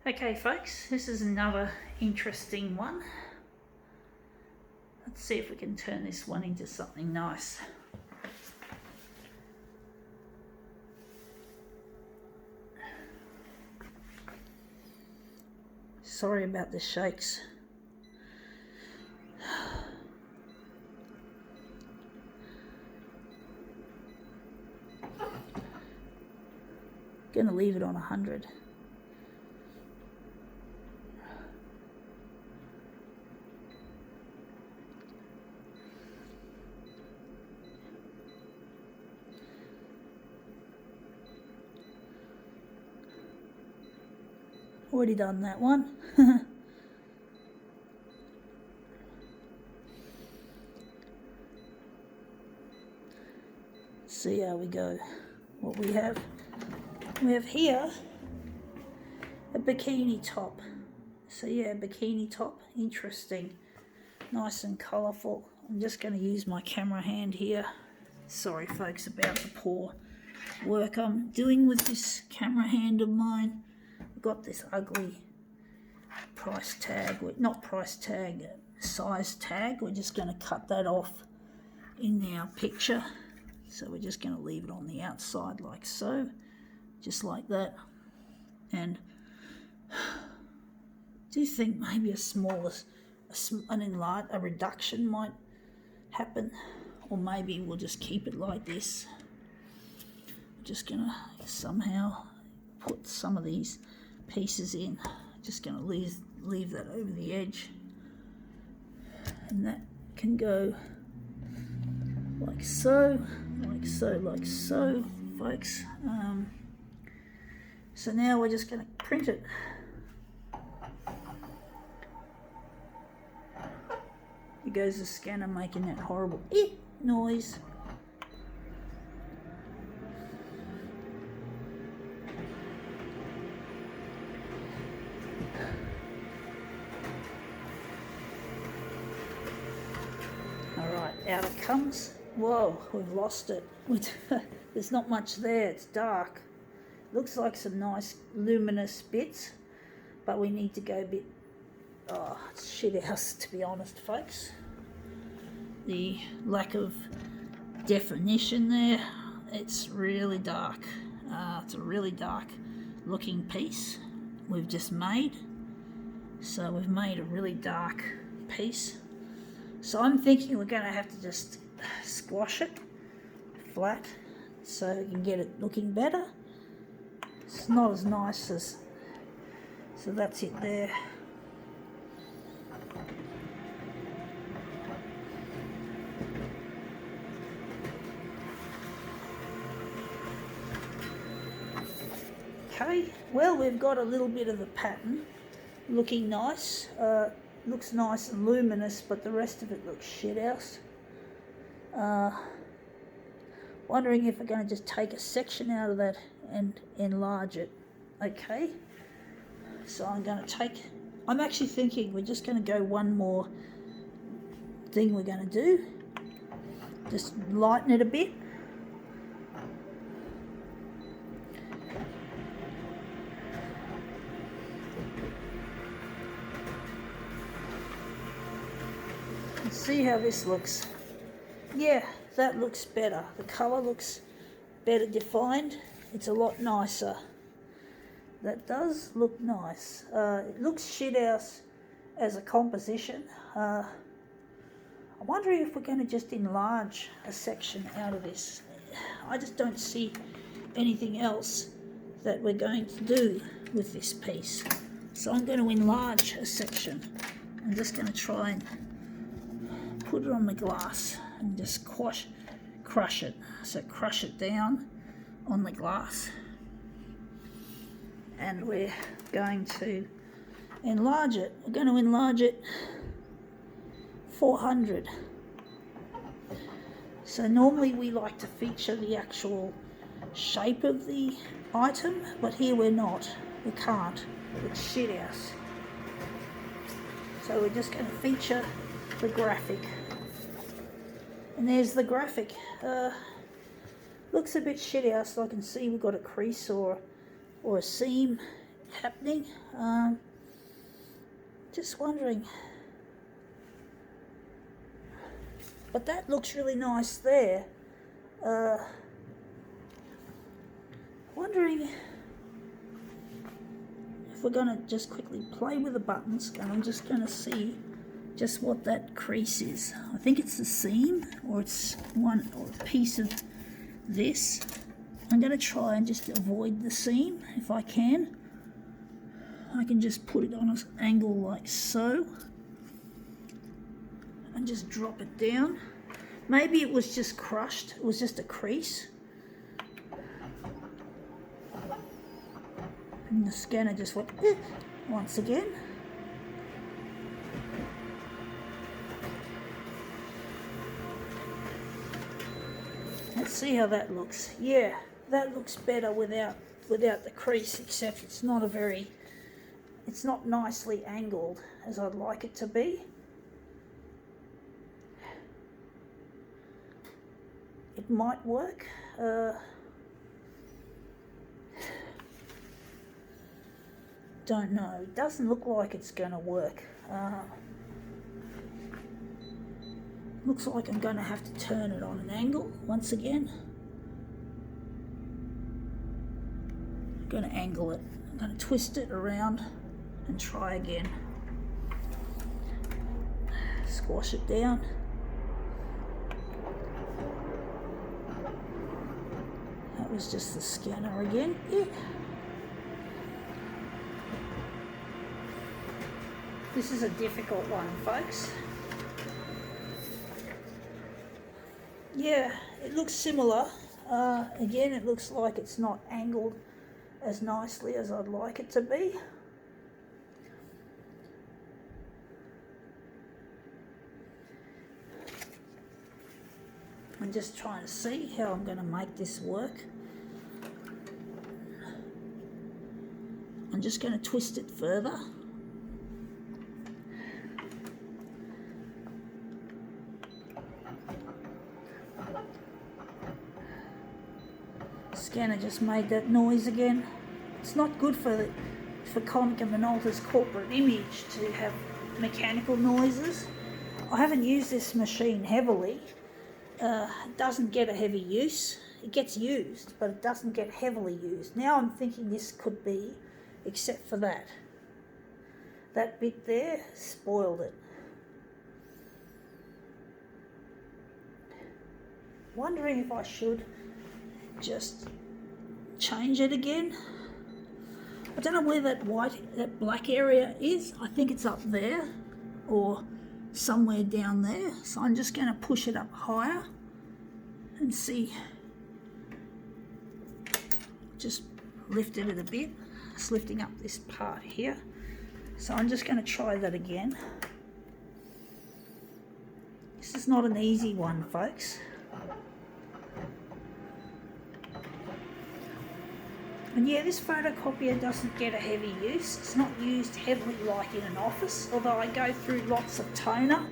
Okay folks, this is another interesting one. Let's see if we can turn this one into something nice. Sorry about the shakes. Gonna leave it on 100. Already done that one. See how we go. What we have here a bikini top. So yeah, bikini top, interesting, nice and colourful. I'm just going to use my camera hand here. Sorry folks about the poor work I'm doing with this camera hand of mine. I've got this ugly price tag, not price tag, size tag. We're just going to cut that off in our picture. So we're just going to leave it on the outside like so, just like that. And do you think maybe a reduction might happen? Or maybe we'll just keep it like this. I'm just going to somehow put some of these pieces in. Just going to leave that over the edge. And that can go like so, like so, like so, folks. So now we're just going to print it. Here goes the scanner making that horrible noise. Alright, out it comes. Whoa, we've lost it. There's not much there, it's dark. Looks like some nice luminous bits, but we need to go a bit, it's shit house to be honest folks. The lack of definition there, it's really dark. It's a really dark looking piece we've just made. So we've made a really dark piece. So I'm thinking we're going to have to just squash it flat so we can get it looking better. It's not as nice as, so that's it there. Okay, well we've got a little bit of the pattern looking nice. Looks nice and luminous, but the rest of it looks shit house. Wondering if we're going to just take a section out of that and enlarge it. Okay, so I'm actually thinking we're just going to go one more thing we're going to do. Just lighten it a bit. And see how this looks. Yeah, that looks better. The colour looks better defined. It's a lot nicer. That does look nice. It looks shit house as a composition. I'm wondering if we're going to just enlarge a section out of this. I just don't see anything else that we're going to do with this piece. So I'm going to enlarge a section. I'm just going to try and put it on the glass and just crush it. So crush it down on the glass. And we're going to enlarge it. We're going to enlarge it 400. So normally we like to feature the actual shape of the item, but here we're not. We can't. It's shit house. So we're just going to feature the graphic. And there's the graphic. Looks a bit shit house. So I can see we've got a crease or a seam happening. Just wondering. But that looks really nice there. Wondering if we're going to just quickly play with the buttons, and I'm just going to see just what that crease is. I think it's the seam, or it's one or a piece of this. I'm going to try and just avoid the seam if I can. I can just put it on an angle like so and just drop it down. Maybe it was just crushed, it was just a crease. And the scanner just went once again. Let's see how that looks. Yeah, that looks better without the crease, except it's not nicely angled as I'd like it to be. It might work. Don't know. It doesn't look like it's going to work. Looks like I'm going to have to turn it on an angle once again. I'm going to angle it. I'm going to twist it around and try again. Squash it down. That was just the scanner again. Yeah. This is a difficult one, folks. Yeah, it looks similar. Again, it looks like it's not angled as nicely as I'd like it to be. I'm just trying to see how I'm going to make this work. I'm just going to twist it further. Scanner just made that noise again. It's not good for Konica Minolta's corporate image to have mechanical noises. I haven't used this machine heavily. It doesn't get a heavy use. It gets used, but it doesn't get heavily used. Now I'm thinking this could be, except for that. That bit there spoiled it. Wondering if I should just change it again. I don't know where that black area is. I think it's up there or somewhere down there. So I'm just going to push it up higher and see. Just lifted it a bit. It's lifting up this part here. So I'm just going to try that again. This is not an easy one, folks. And yeah, this photocopier doesn't get a heavy use. It's not used heavily like in an office, although I go through lots of toner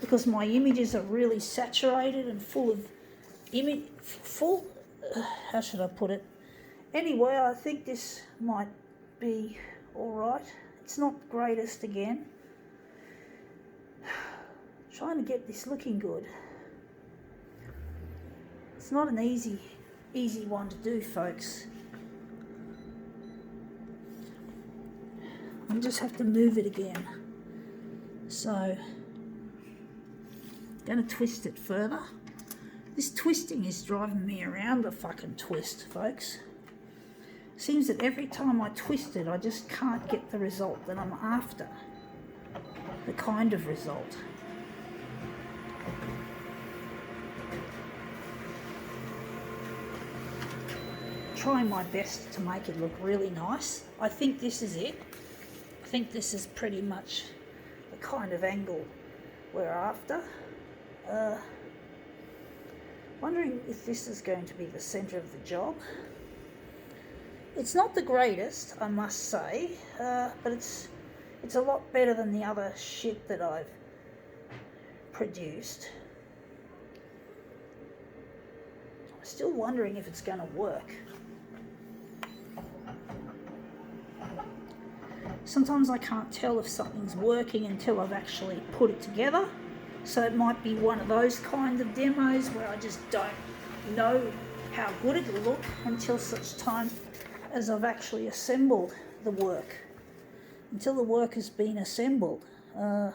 because my images are really saturated and full of how should I put it? Anyway, I think this might be all right. It's not the greatest again. Trying to get this looking good. It's not an easy one to do, folks. I just have to move it again. So, I'm going to twist it further. This twisting is driving me around the fucking twist, folks. Seems that every time I twist it, I just can't get the result that I'm after. The kind of result. Trying my best to make it look really nice. I think this is it. I think this is pretty much the kind of angle we're after. Wondering if this is going to be the centre of the job. It's not the greatest, I must say, but it's a lot better than the other shit that I've produced. I'm still wondering if it's going to work. sometimes I can't tell if something's working until I've actually put it together. So it might be one of those kind of demos where I just don't know how good it'll look until such time as I've actually assembled the work. Until the work has been assembled. I'm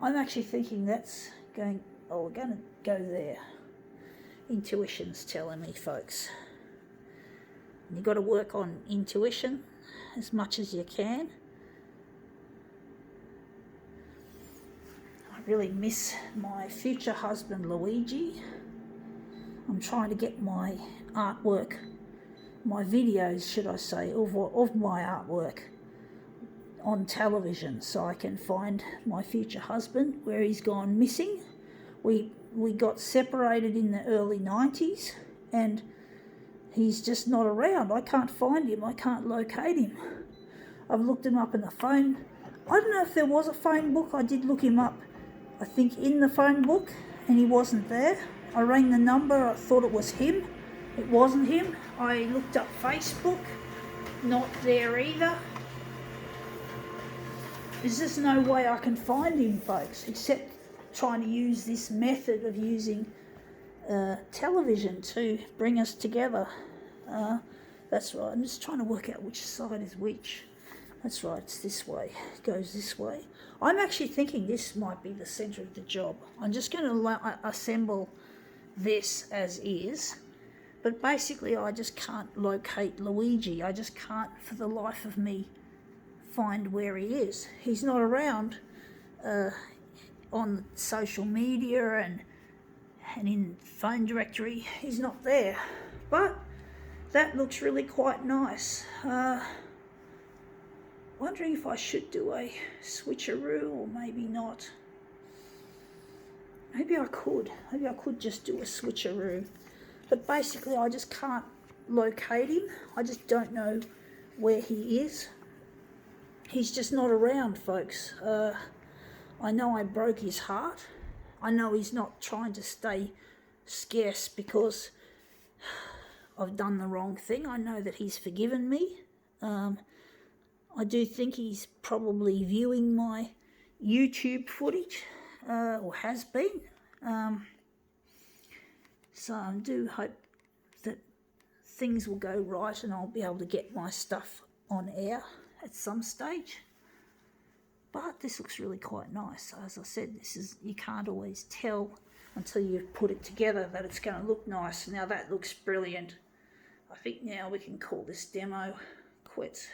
actually thinking that's going, oh, we're going to go there. Intuition's telling me, folks. You've got to work on intuition as much as you can. I really miss my future husband, Luigi. I'm trying to get my artwork, my videos, should I say, of my artwork on television so I can find my future husband, where he's gone missing. We got separated in the early 90s and he's just not around. I can't find him. I can't locate him. I've looked him up in the phone. I don't know if there was a phone book. I did look him up, I think, in the phone book, and he wasn't there. I rang the number. I thought it was him. It wasn't him. I looked up Facebook. Not there either. There's just no way I can find him, folks, except trying to use this method of using television to bring us together. That's right. I'm just trying to work out which side is which. That's right, it's this way. It goes this way. I'm actually thinking this might be the centre of the job. I'm just going to assemble this as is. But basically I just can't locate Luigi. I just can't, for the life of me, find where he is. He's not around on social media and in phone directory. He's not there. But that looks really quite nice. Wondering if I should do a switcheroo or maybe not. Maybe I could. Maybe I could just do a switcheroo. But basically I just can't locate him. I just don't know where he is. He's just not around, folks. I know I broke his heart. I know he's not trying to stay scarce because I've done the wrong thing. I know that he's forgiven me. I do think he's probably viewing my YouTube footage, or has been. So I do hope that things will go right and I'll be able to get my stuff on air at some stage. But this looks really quite nice. As I said, you can't always tell until you've put it together that it's going to look nice. Now that looks brilliant. I think now we can call this demo quits.